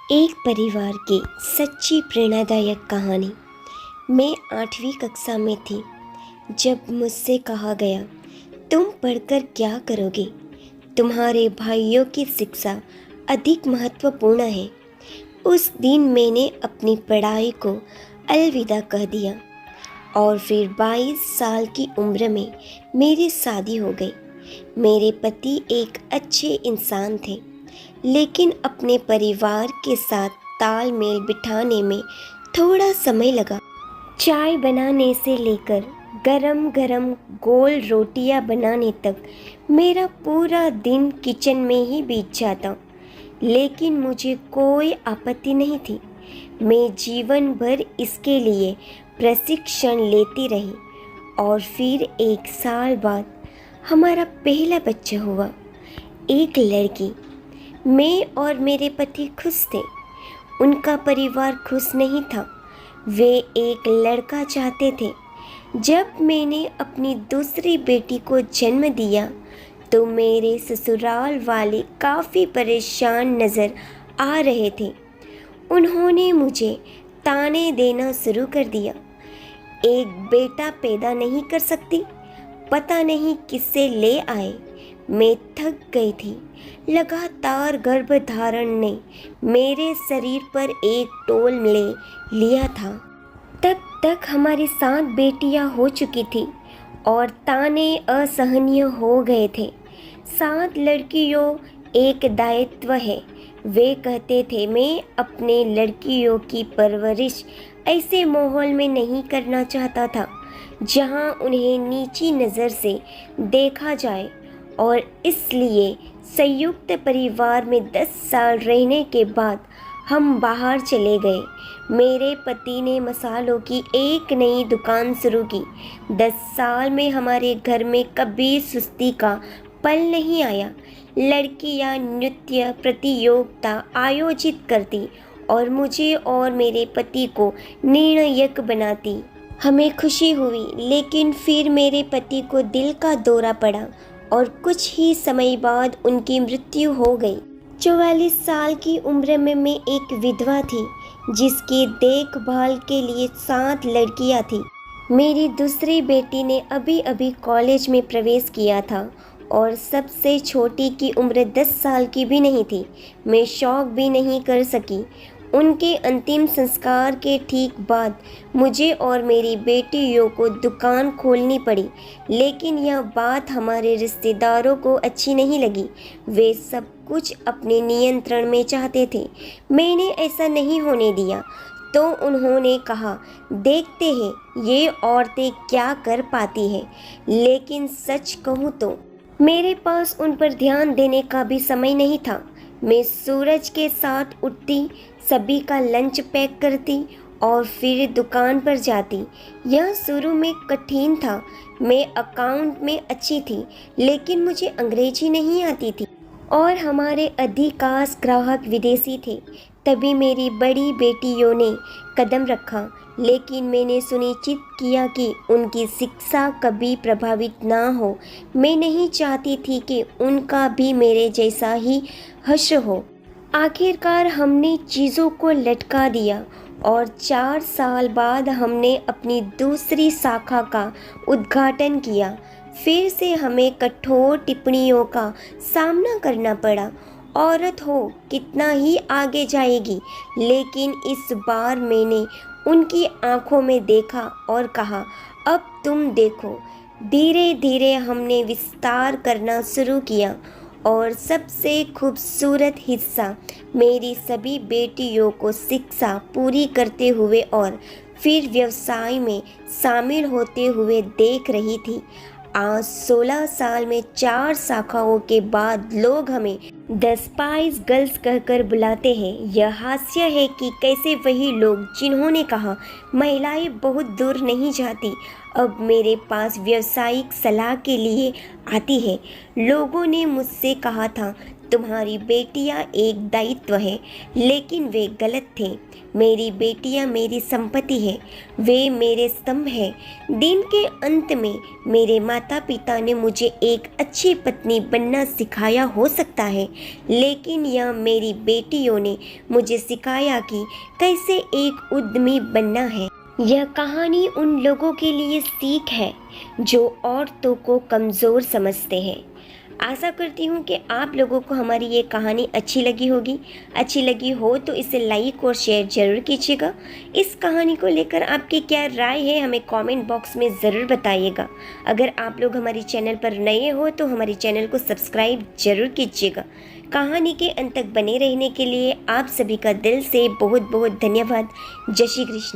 एक परिवार की सच्ची प्रेरणादायक कहानी। मैं 8वीं कक्षा में थी जब मुझसे कहा गया, तुम पढ़कर क्या करोगे? तुम्हारे भाइयों की शिक्षा अधिक महत्वपूर्ण है। उस दिन मैंने अपनी पढ़ाई को अलविदा कह दिया और फिर 22 साल की उम्र में मेरी शादी हो गई। मेरे पति एक अच्छे इंसान थे, लेकिन अपने परिवार के साथ तालमेल बिठाने में थोड़ा समय लगा। चाय बनाने से लेकर गरम गरम गोल रोटियां बनाने तक मेरा पूरा दिन किचन में ही बीत जाता, लेकिन मुझे कोई आपत्ति नहीं थी। मैं जीवन भर इसके लिए प्रशिक्षण लेती रही और फिर 1 साल बाद हमारा पहला बच्चा हुआ, एक लड़की। मैं और मेरे पति खुश थे, उनका परिवार खुश नहीं था। वे एक लड़का चाहते थे। जब मैंने अपनी दूसरी बेटी को जन्म दिया तो मेरे ससुराल वाले काफ़ी परेशान नज़र आ रहे थे। उन्होंने मुझे ताने देना शुरू कर दिया, एक बेटा पैदा नहीं कर सकती, पता नहीं किससे ले आए। मैं थक गई थी। लगातार गर्भधारण ने मेरे शरीर पर एक टोल ले लिया था। तब तक हमारी 7 बेटियां हो चुकी थी और ताने असहनीय हो गए थे। 7 लड़कियों एक दायित्व है। वे कहते थे, मैं अपने लड़कियों की परवरिश ऐसे माहौल में नहीं करना चाहता था जहां उन्हें नीची नज़र से देखा जाए, और इसलिए संयुक्त परिवार में 10 साल रहने के बाद हम बाहर चले गए। मेरे पति ने मसालों की एक नई दुकान शुरू की। 10 साल में हमारे घर में कभी सुस्ती का पल नहीं आया। लड़कियां नृत्य प्रतियोगिता आयोजित करती और मुझे और मेरे पति को निर्णायक बनाती। हमें खुशी हुई, लेकिन फिर मेरे पति को दिल का दौरा पड़ा और कुछ ही समय बाद उनकी मृत्यु हो गई। 44 साल की उम्र में मैं एक विधवा थी जिसकी देखभाल के लिए 7 लड़कियां थी। मेरी दूसरी बेटी ने अभी अभी कॉलेज में प्रवेश किया था और सबसे छोटी की उम्र 10 साल की भी नहीं थी। मैं शौक भी नहीं कर सकी। उनके अंतिम संस्कार के ठीक बाद मुझे और मेरी बेटियों को दुकान खोलनी पड़ी, लेकिन यह बात हमारे रिश्तेदारों को अच्छी नहीं लगी। वे सब कुछ अपने नियंत्रण में चाहते थे। मैंने ऐसा नहीं होने दिया, तो उन्होंने कहा, देखते हैं ये औरतें क्या कर पाती हैं। लेकिन सच कहूँ तो मेरे पास उन पर ध्यान देने का भी समय नहीं था। मैं सूरज के साथ उठती, सभी का लंच पैक करती और फिर दुकान पर जाती। यह शुरू में कठिन था। मैं अकाउंट में अच्छी थी, लेकिन मुझे अंग्रेजी नहीं आती थी और हमारे अधिकांश ग्राहक विदेशी थे। तभी मेरी बड़ी बेटियों ने कदम रखा, लेकिन मैंने सुनिश्चित किया कि उनकी शिक्षा कभी प्रभावित ना हो। मैं नहीं चाहती थी कि उनका भी मेरे जैसा ही हश्र हो। आखिरकार हमने चीज़ों को लटका दिया और 4 साल बाद हमने अपनी दूसरी शाखा का उद्घाटन किया। फिर से हमें कठोर टिप्पणियों का सामना करना पड़ा। औरत हो कितना ही आगे जाएगी, लेकिन इस बार मैंने उनकी आंखों में देखा और कहा, अब तुम देखो। धीरे धीरे हमने विस्तार करना शुरू किया और सबसे खूबसूरत हिस्सा मेरी सभी बेटियों को शिक्षा पूरी करते हुए और फिर व्यवसाय में शामिल होते हुए देख रही थी। आज 16 साल में 4 शाखाओं के बाद लोग हमें द स्पाइस गर्ल्स कहकर बुलाते हैं। यह हास्य है कि कैसे वही लोग जिन्होंने कहा महिलाएं बहुत दूर नहीं जाती, अब मेरे पास व्यावसायिक सलाह के लिए आती है। लोगों ने मुझसे कहा था, तुम्हारी बेटियां एक दायित्व है, लेकिन वे गलत थे। मेरी बेटियां मेरी संपत्ति है, वे मेरे स्तंभ हैं। दिन के अंत में मेरे माता पिता ने मुझे एक अच्छी पत्नी बनना सिखाया हो सकता है, लेकिन यह मेरी बेटियों ने मुझे सिखाया कि कैसे एक उद्यमी बनना है। यह कहानी उन लोगों के लिए सीख है जो औरतों को कमज़ोर समझते हैं। आशा करती हूँ कि आप लोगों को हमारी ये कहानी अच्छी लगी होगी। अच्छी लगी हो तो इसे लाइक और शेयर ज़रूर कीजिएगा। इस कहानी को लेकर आपकी क्या राय है हमें कमेंट बॉक्स में ज़रूर बताइएगा। अगर आप लोग हमारे चैनल पर नए हो तो हमारे चैनल को सब्सक्राइब ज़रूर कीजिएगा। कहानी के अंत तक बने रहने के लिए आप सभी का दिल से बहुत बहुत धन्यवाद। जय श्री कृष्ण।